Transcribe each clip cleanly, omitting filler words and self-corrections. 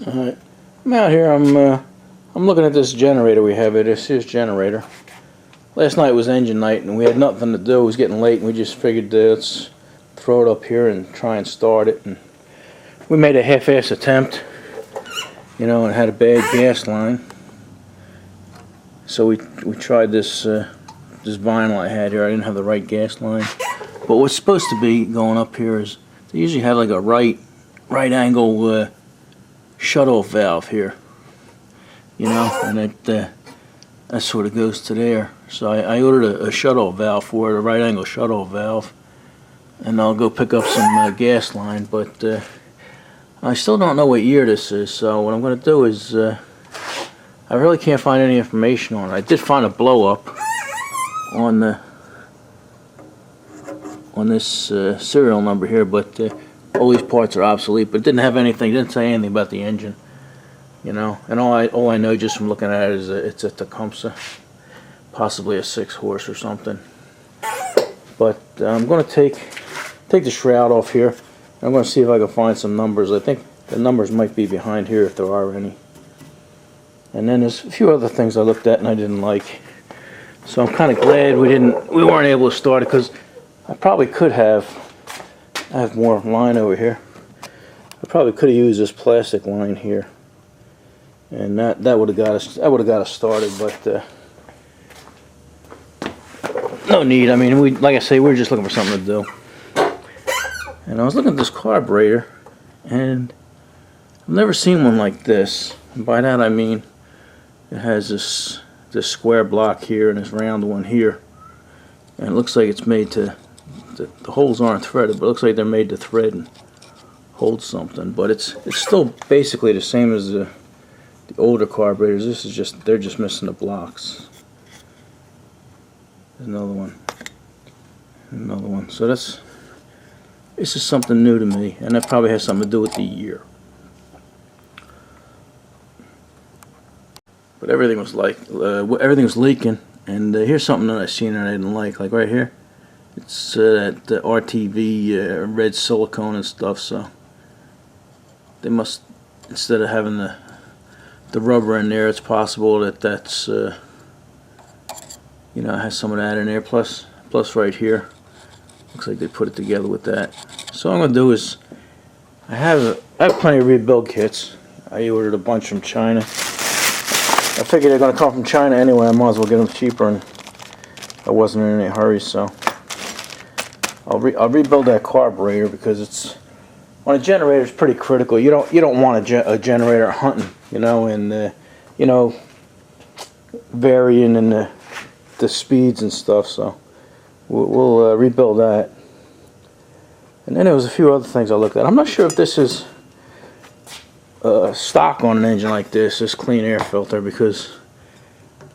Alright, I'm out here, I'm looking at this generator we have here, this SEARS generator. Last night was engine night and we had nothing to do, it was getting late and we just figured let's throw it up here and try and start it. And we made a half-ass attempt, you know, and had a bad gas line. So we tried this this vinyl I had here. I didn't have the right gas line. But what's supposed to be going up here is they usually have like a right angle shut-off valve here, you know, and that sort of goes to there. So I ordered a shut-off valve for it, a right angle shut-off valve, and I'll go pick up some gas line. But I still don't know what year this is. So what I'm going to do is I really can't find any information on it. I did find a blow-up on this serial number here, but all these parts are obsolete. But it didn't have anything, didn't say anything about the engine, you know. And all I know just from looking at it is it's a Tecumseh, possibly a 6-horse or something. But I'm going to take the shroud off here. I'm going to see if I can find some numbers. I think the numbers might be behind here if there are any. And then there's a few other things I looked at and I didn't like. So I'm kind of glad we weren't able to start it, because I probably could have. I have more line over here. I probably could have used this plastic line here, and that would have got us. That would have got us started, but no need. I mean, like I say, we were just looking for something to do. And I was looking at this carburetor, and I've never seen one like this. And by that I mean it has this square block here and this round one here, and it looks like it's made to. The holes aren't threaded, but it looks like they're made to thread and hold something. But it's still basically the same as the older carburetors. This is just, they're just missing the blocks. There's another one. Another one. So this is something new to me, and that probably has something to do with the year. But everything was everything was leaking, and here's something that I seen and I didn't like right here. It's that RTV red silicone and stuff. So they must, instead of having the rubber in there, it's possible that's you know, has some of that in there. Plus right here, looks like they put it together with that. So what I'm gonna do is I have plenty of rebuild kits. I ordered a bunch from China. I figured they're gonna come from China anyway. I might as well get them cheaper, and I wasn't in any hurry. So I'll rebuild that carburetor, because it's, on a generator, it's pretty critical. You don't want a generator hunting, you know, and you know, varying in the speeds and stuff. So we'll rebuild that. And then there was a few other things I looked at. I'm not sure if this is stock on an engine like this clean air filter, because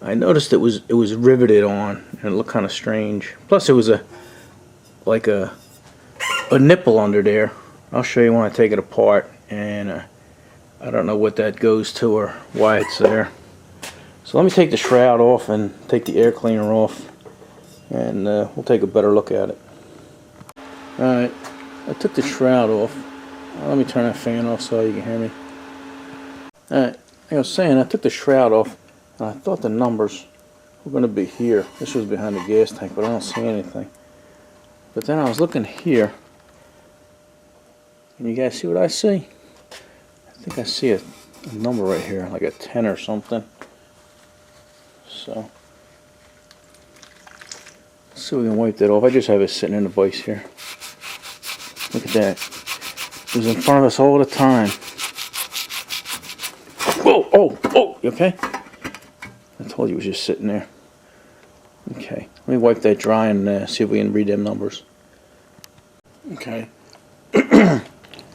I noticed it was riveted on and it looked kind of strange. Plus it was like a nipple under there. I'll show you when I take it apart, and I don't know what that goes to or why it's there. So let me take the shroud off and take the air cleaner off, and we'll take a better look at it. Alright, I took the shroud off. Let me turn that fan off so you can hear me. Alright, like I was saying, I took the shroud off and I thought the numbers were going to be here. This was behind the gas tank, but I don't see anything. But then I was looking here, and you guys see what I see? I think I see a number right here, like a 10 or something. So let's see if we can wipe that off. I just have it sitting in the vise here. Look at that. It was in front of us all the time. Whoa! Oh! You okay? I told you it was just sitting there. Okay, let me wipe that dry and see if we can read them numbers. Okay. I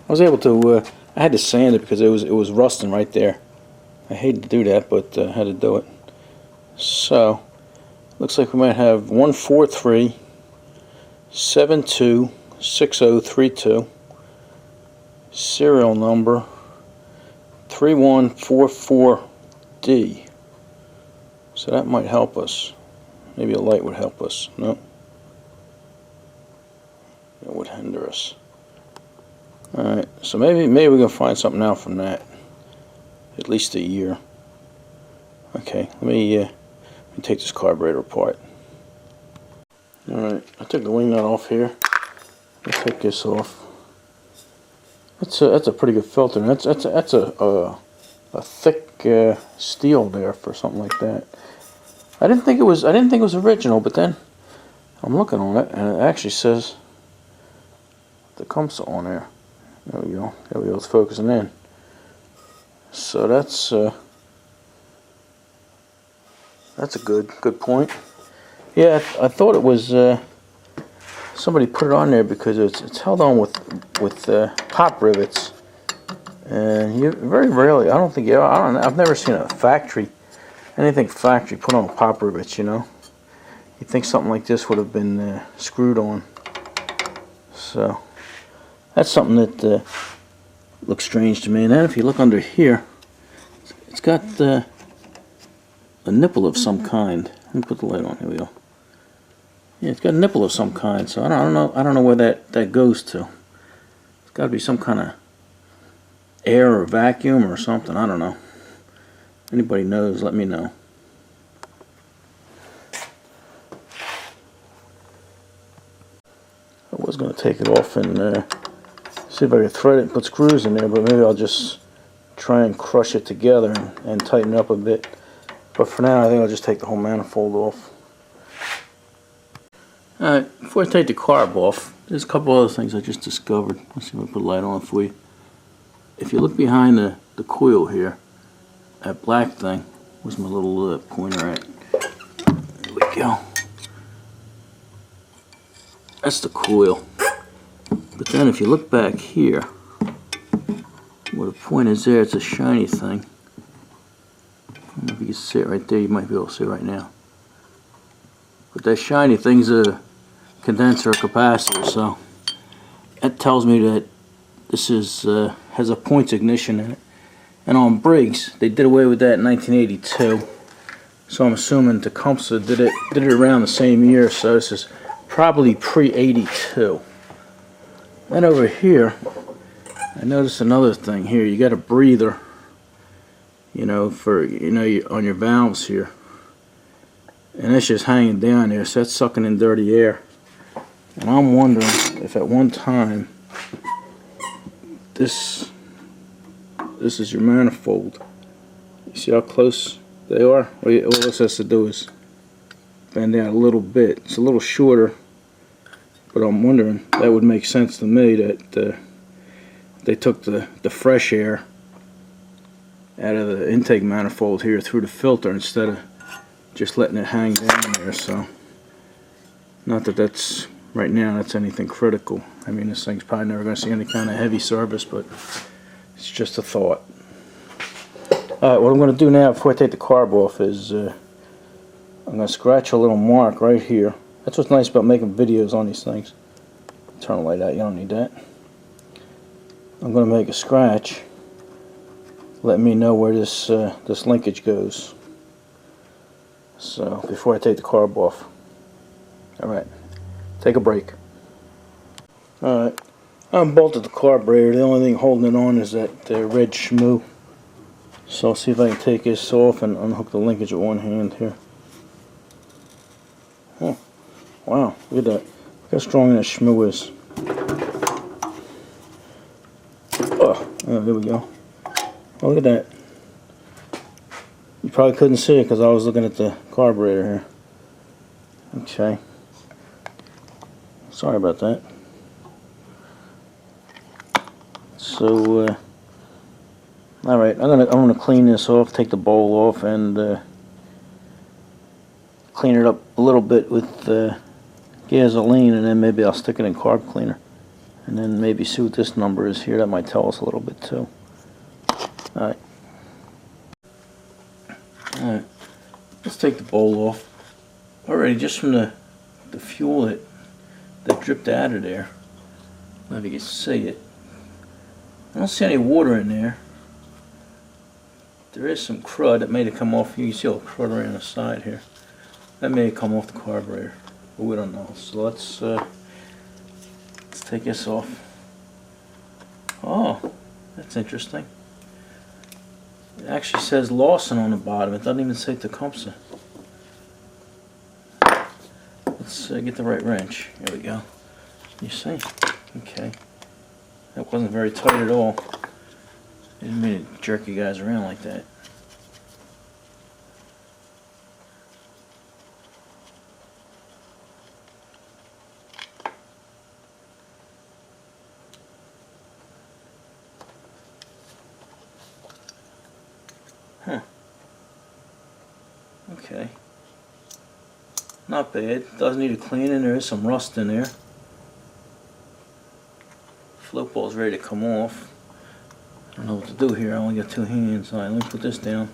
was able to, I had to sand it because it was rusting right there. I hate to do that, but I had to do it. So, looks like we might have 143 72 6032, serial number 3144D. So that might help us. Maybe a light would help us. No. It would hinder us. Alright, so maybe we can find something out from that. at least a year. Okay, let me take this carburetor apart. Alright, I took the wing nut off here. Let's take this off. That's a pretty good filter. That's a thick steel there for something like that. I didn't think it was original, but then I'm looking on it and it actually says the Tecumseh on there. There we go. There we go. It's focusing in. So that's a good point. Yeah, I thought it was somebody put it on there because it's held on with pop rivets, and you very rarely. I've never seen anything factory put on pop rivets. You know, you'd think something like this would have been screwed on. So that's something that looks strange to me. And then if you look under here, it's got a nipple of some kind. Let me put the light on. Here we go. Yeah, it's got a nipple of some kind. So I don't know where that goes to. It's got to be some kind of air or vacuum or something. I don't know. Anybody knows? Let me know. I was going to take it off and see if I could thread it and put screws in there, but maybe I'll just try and crush it together and tighten it up a bit. But for now, I think I'll just take the whole manifold off. Alright, before I take the carb off, there's a couple other things I just discovered. Let's see if I put a light on for you. If you look behind the coil here, that black thing, where's my little pointer at? There we go. That's the coil. But then if you look back here, where the point is there, it's a shiny thing. I don't know if you can see it right there. You might be able to see it right now. But that shiny thing's a condenser or capacitor, so that tells me that this is has a points ignition in it. And on Briggs, they did away with that in 1982. So I'm assuming Tecumseh did it around the same year. So this is probably pre-82. Then over here, I noticed another thing here. You got a breather, you know, for on your valves here, and it's just hanging down there. So that's sucking in dirty air. And I'm wondering if at one time this is your manifold. You see how close they are? All this has to do is bend out a little bit. It's a little shorter, but I'm wondering, that would make sense to me that they took the fresh air out of the intake manifold here through the filter instead of just letting it hang down there. So not that that's right now that's anything critical. I mean, this thing's probably never going to see any kind of heavy service, but it's just a thought. Alright, what I'm going to do now before I take the carb off is I'm going to scratch a little mark right here. That's what's nice about making videos on these things. Turn the light out, you don't need that. I'm going to make a scratch. Let me know where this linkage goes. So before I take the carb off. Alright, take a break. Alright, I unbolted the carburetor. The only thing holding it on is that red shmoo. So I'll see if I can take this off and unhook the linkage with one hand here. Oh, wow, look at that. Look how strong that shmoo is. Oh, there we go. Oh, look at that. You probably couldn't see it because I was looking at the carburetor here. Okay. Sorry about that. So, all right, I'm gonna clean this off, take the bowl off, and clean it up a little bit with gasoline, and then maybe I'll stick it in carb cleaner, and then maybe see what this number is here. That might tell us a little bit too. All right. All right. Let's take the bowl off. Already, just from the fuel that dripped out of there. I don't know if you can see it. I don't see any water in there. There is some crud that may have come off. You can see all the crud around the side here. That may have come off the carburetor, but we don't know. So let's take this off. Oh, that's interesting. It actually says Lawson on the bottom. It doesn't even say Tecumseh. Let's get the right wrench. Here we go. You see? Okay. That wasn't very tight at all. I didn't mean to jerk you guys around like that. Huh. Okay. Not bad. Doesn't need a cleaning. There is some rust in there. Float ball's ready to come off. I don't know what to do here. I only got 2 hands. Alright, let me put this down.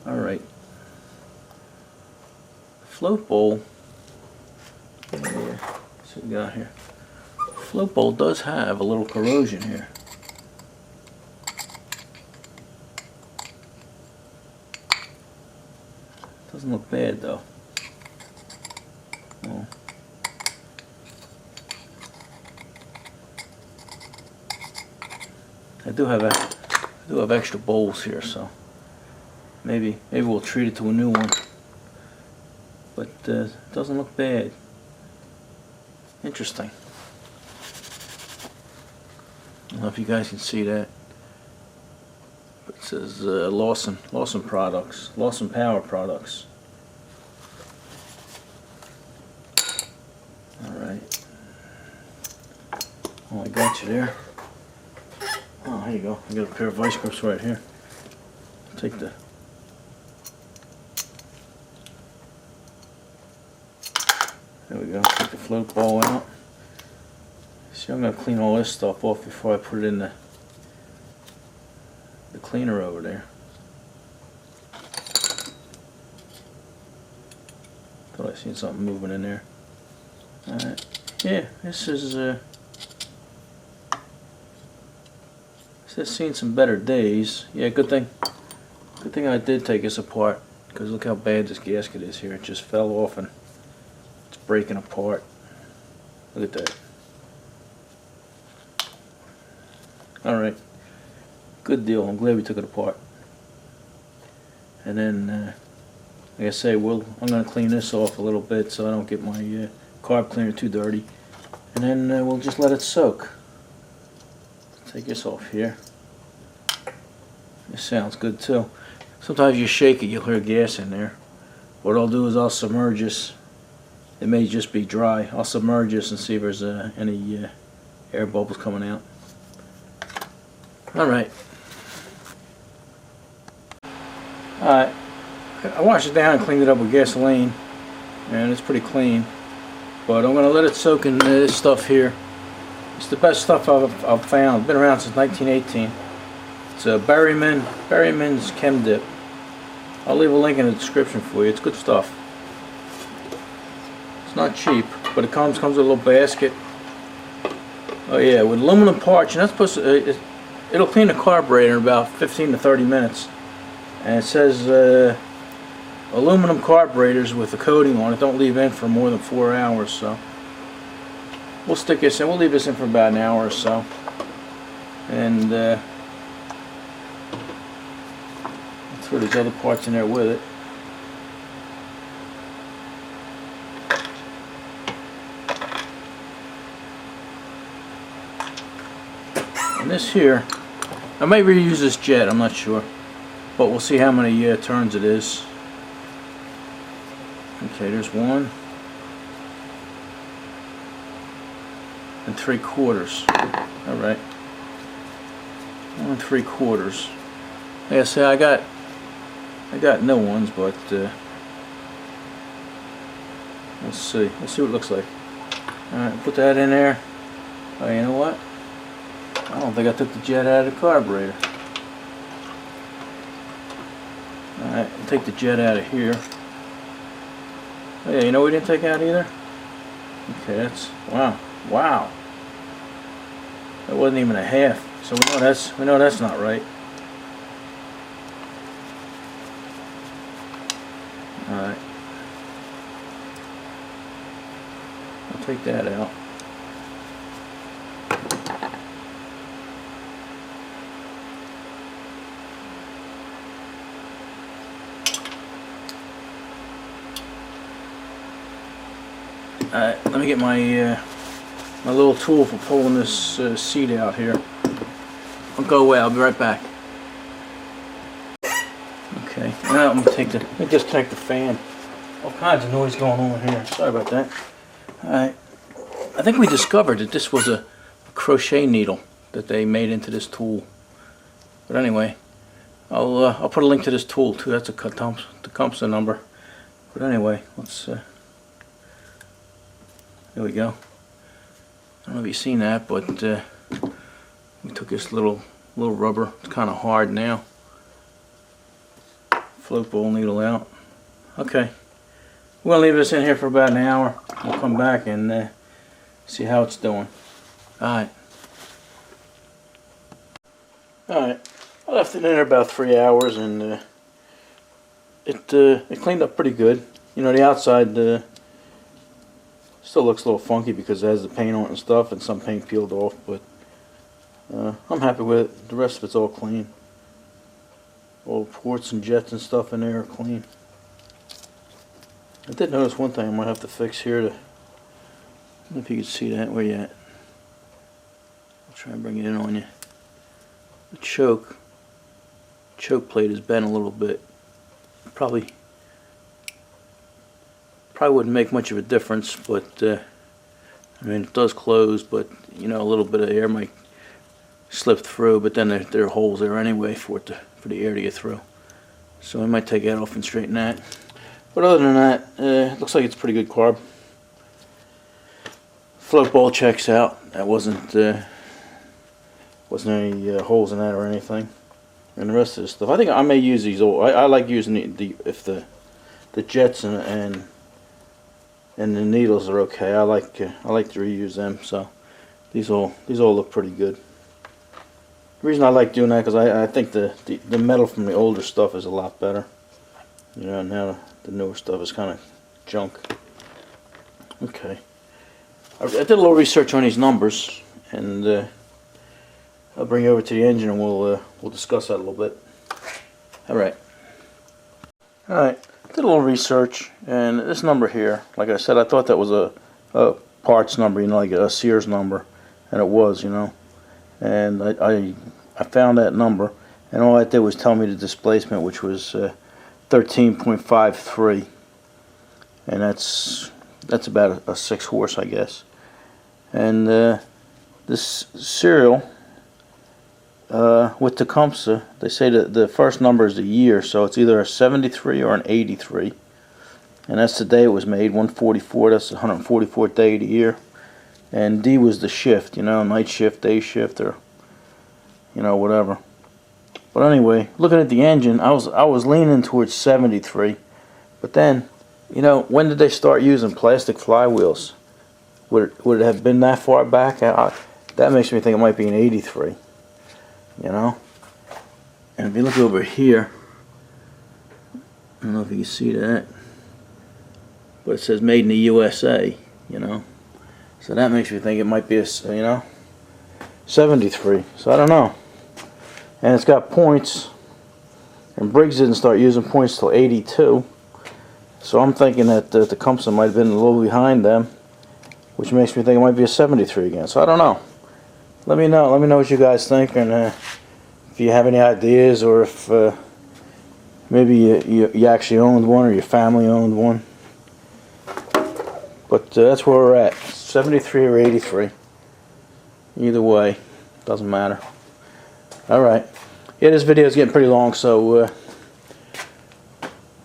Alright. Float bowl. Yeah. Let's see what we got here. Float bowl does have a little corrosion here. Doesn't look bad though. Oh. I do have extra bowls here, so maybe we'll treat it to a new one. But it doesn't look bad. Interesting. I don't know if you guys can see that. But it says Lawson products, Lawson Power products. All right. Oh, I got you there. Oh, here you go. I got a pair of vice grips right here. Take the there we go. Take the float ball out. See, I'm gonna clean all this stuff off before I put it in the cleaner over there. Thought I seen something moving in there. Alright. Yeah, this is it's seen some better days. Yeah, good thing I did take this apart, because look how bad this gasket is here. It just fell off and it's breaking apart. Look at that. Alright, good deal. I'm glad we took it apart. And then like I say, I'm going to clean this off a little bit so I don't get my carb cleaner too dirty, and then we'll just let it soak. Take this off here. This sounds good too. Sometimes you shake it, you'll hear gas in there. What I'll do is I'll submerge this. It may just be dry. I'll submerge this and see if there's any air bubbles coming out. Alright. Alright. I washed it down and cleaned it up with gasoline, and it's pretty clean. But I'm going to let it soak in this stuff here. It's the best stuff I've found. It's been around since 1918. It's a Berryman's Chem Dip. I'll leave a link in the description for you. It's good stuff. It's not cheap, but it comes with a little basket. Oh yeah, with aluminum parts, and that's supposed to, it'll clean the carburetor in about 15 to 30 minutes. And it says aluminum carburetors with a coating on it don't leave in for more than 4 hours, so we'll stick this in. We'll leave this in for about an hour or so, and throw these other parts in there with it. And this here, I may reuse this jet, I'm not sure, but we'll see how many turns it is. Okay, there's 1 3/4. All right, 1 3/4. Like I say, I got no ones, but we'll see. We'll see what it looks like. All right, put that in there. Oh, you know what? I don't think I took the jet out of the carburetor. All right, I'll take the jet out of here. Oh yeah, you know what we didn't take out either? Okay, that's wow. That wasn't even a half. So we know that's not right. Alright. I'll take that out. Alright, let me get my my little tool for pulling this seat out here. Don't go away, I'll be right back. Okay, now let me disconnect the fan. All kinds of noise going on here. Sorry about that. Alright, I think we discovered that this was a crochet needle that they made into this tool. But anyway, I'll put a link to this tool too. That's a Tecumseh number. But anyway, let's there we go. I don't know if you've seen that, but we took this little rubber. It's kind of hard now. Float ball needle out. Okay, we're gonna leave this in here for about an hour. We'll come back and see how it's doing. Alright. Alright. I left it in there about 3 hours, and it cleaned up pretty good. You know, the outside still looks a little funky because it has the paint on it and stuff, and some paint peeled off, but I'm happy with it. The rest of it's all clean. All the ports and jets and stuff in there are clean. I did notice one thing I might have to fix here. I don't know if you can see that. Where you at? I'll try and bring it in on you. The choke plate is bent a little bit. Probably wouldn't make much of a difference, but I mean, it does close, but you know, a little bit of air might slip through, but then there are holes there anyway for the air to get through. So I might take that off and straighten that. But other than that, it looks like it's pretty good carb. Float ball checks out. That wasn't any holes in that or anything. And the rest of this stuff, I think I may use these old. I like using if the jets and the needles are okay. I like to reuse them. So these all look pretty good. The reason I like doing that because I think the metal from the older stuff is a lot better. You know, now the newer stuff is kind of junk. Okay, I did a little research on these numbers, and I'll bring you over to the engine and we'll discuss that a little bit. Alright, did a little research, and this number here, like I said, I thought that was a parts number, you know, like a SEARS number, and it was, you know. And I found that number, and all that did was tell me the displacement, which was 13.53, and that's about a 6 horse, I guess. And this serial with Tecumseh, they say that the first number is the year, so it's either a 73 or an 83, and that's the day it was made, 144. That's the 144th day of the year. And D was the shift, you know, night shift, day shift, or you know, whatever. But anyway, looking at the engine, I was leaning towards 73, but then, you know, when did they start using plastic flywheels? Would it have been that far back? That makes me think it might be an 83. You know, and if you look over here, I don't know if you can see that, but it says made in the USA, you know, so that makes me think it might be a, you know, 73. So I don't know. And it's got points, and Briggs didn't start using points till 82, so I'm thinking that the Tecumseh might have been a little behind them, which makes me think it might be a 73 again. So I don't know. Let me know what you guys think, and if you have any ideas, or if maybe you actually owned one, or your family owned one. But that's where we're at, 73 or 83. Either way, doesn't matter. Alright, yeah, this video is getting pretty long, so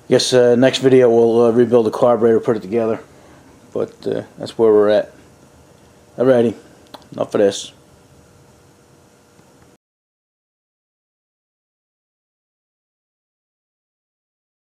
guess next video we'll rebuild the carburetor, put it together. But that's where we're at. Alrighty, enough of this.